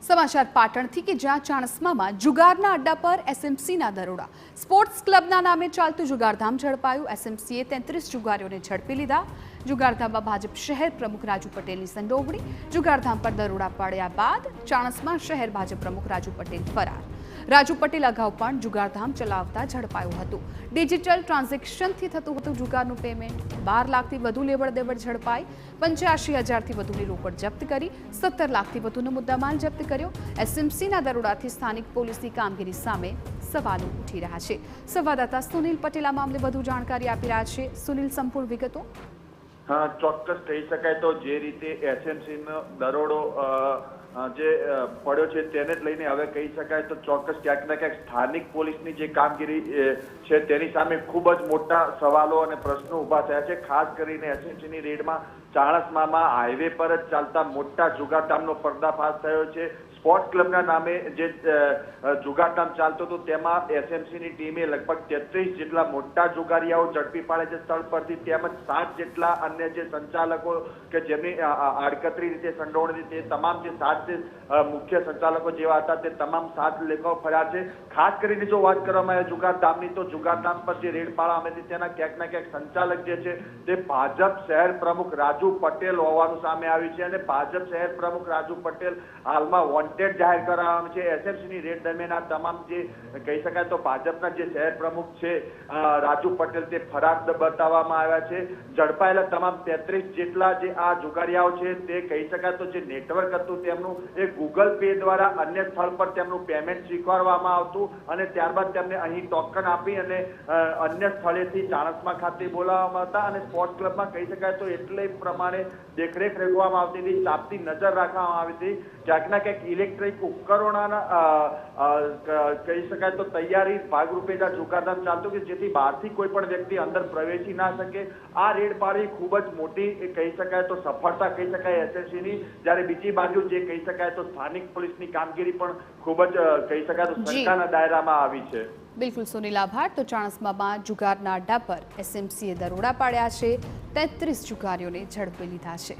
સમાચાર પાટણથી કે જ્યાં ચાણસ્મામાં જુગારના અડ્ડા પર એસએમસીના દરોડા. સ્પોર્ટ્સ ક્લબના નામે ચાલતું જુગારધામ ઝડપાયું. એસએમસીએ 33 જુગારીઓને ઝડપી લીધા. જુગારધામમાં ભાજપ શહેર પ્રમુખ રાજુ પટેલની સંડોવણી. જુગારધામ પર દરોડા પાડ્યા બાદ ચાણસ્મા શહેર ભાજપ પ્રમુખ રાજુ પટેલ ફરાર. રાજુ પટેલ અગાઉ પણ જુગારધામ ચલાવતા ઝડપાયું હતું. ડિજિટલ ટ્રાન્ઝેક્શનથી થતું હતું જુગારનું પેમેન્ટ. 12 લાખથી વધુ લેવડ દેવડ ઝડપાઈ. 85,000થી વધુની રોકડ જપ્ત કરી. 17 લાખથી વધુનો મુદ્દામાલ જપ્ત કર્યો. એસએમસીના દરોડાથી સ્થાનિક પોલીસની કામગીરી સામે સવાલો ઉઠી રહ્યા છે. સંવાદદાતા સુનિલ પટેલ આ મામલે વધુ જાણકારી આપી રહ્યા છે. સુનિલ, સંપૂર્ણ વિગતો. ચોક્કસ કહી શકાય તો જે રીતે એસએમસીનો દરોડો જે પડ્યો છે તેને જ લઈને હવે કહી શકાય તો ચોક્કસ ક્યાંક ને ક્યાંક સ્થાનિક પોલીસની જે કામગીરી છે તેની સામે ખૂબ જ મોટા સવાલો અને પ્રશ્નો ઉભા થયા છે. ખાસ કરીને એસએમસીની રેડમાં ચાણસ્મામાં હાઈવે પર જ ચાલતા મોટા જુગારધામનો પર્દાફાશ થયો છે. સ્પોર્ટ્સ ક્લબના નામે જે જુગારધામ ચાલતો હતો તેમાં એસએમસીની ટીમે લગભગ 33 જેટલા મોટા જુગારીયાઓ ઝડપી પાડે છે સ્થળ પરથી, તેમજ 7 જેટલા અન્ય જે સંચાલકો કે જેમની આડકતરી રીતે સંડોવણી તે તમામ જે 7 મુખ્ય સંચાલકો જેવા હતા તે તમામ 7 લેખો ફર્યા છે. ખાસ કરીને જો વાત કરવામાં આવે જુગારધામની તો જુગારધામ પર જે રેડ પાડવામાં આવી તેના ક્યાંક ને ક્યાંક સંચાલક જે છે તે ભાજપ શહેર પ્રમુખ રાજુ પટેલ હોવાનું સામે આવ્યું છે અને ભાજપ શહેર પ્રમુખ રાજુ પટેલ હાલમાં વોન્ટેડ જાહેર કરવામાં છે. એસએમસીની રેડ દરમિયાન આ તમામ જે કહી શકાય તો ભાજપના જે શહેર પ્રમુખ છે રાજુ પટેલ તે ફરાર બતાવવામાં આવ્યા છે. ઝડપાયેલા તમામ 33 જેટલા જે આ જુગારીયાઓ છે તે કહી શકાય તો જે નેટવર્ક હતું તેમનું એ ગૂગલ પે દ્વારા અન્ય સ્થળ પર તેમનું પેમેન્ટ સ્વીકારવામાં આવતું અને ત્યારબાદ તેમને અહીં ટોકન આપી અને અન્ય સ્થળેથી ચાણસ્મા ખાતે બોલાવવામાં હતા અને સ્પોર્ટ્સ ક્લબમાં કહી શકાય તો એટલે પ્રમાણે દેખરેખ રાખવામાં આવતી હતી, ચાપતી નજર રાખવામાં આવી હતી. ક્યાંક ના ક્યાંક ઇલેક્ટ્રિક ઉપકરણોના કહી શકાય તો તૈયારી ભાગરૂપે જ જુગારધામ ચાલતું કે જેથી બહારથી કોઈ પણ વ્યક્તિ અંદર પ્રવેશી ના શકે. આ રેડ પાડી ખૂબ જ મોટી કહી શકાય તો સફળતા કહી શકાય એસએમસીની. જ્યારે બીજી બાજુ જે કહી શકાય તો સ્થાનિક પોલીસની કામગીરી પણ ખૂબ જ કહી શકાય તો શંકાના દાયરામાં આવી છે. બિલકુલ સુનિલ, આભાર. તો ચાણસ્મામાં જુગારના અડ્ડા પર એસએમસીએ દરોડા પાડ્યા છે. 33 જુગારીઓને ઝડપી લીધા છે.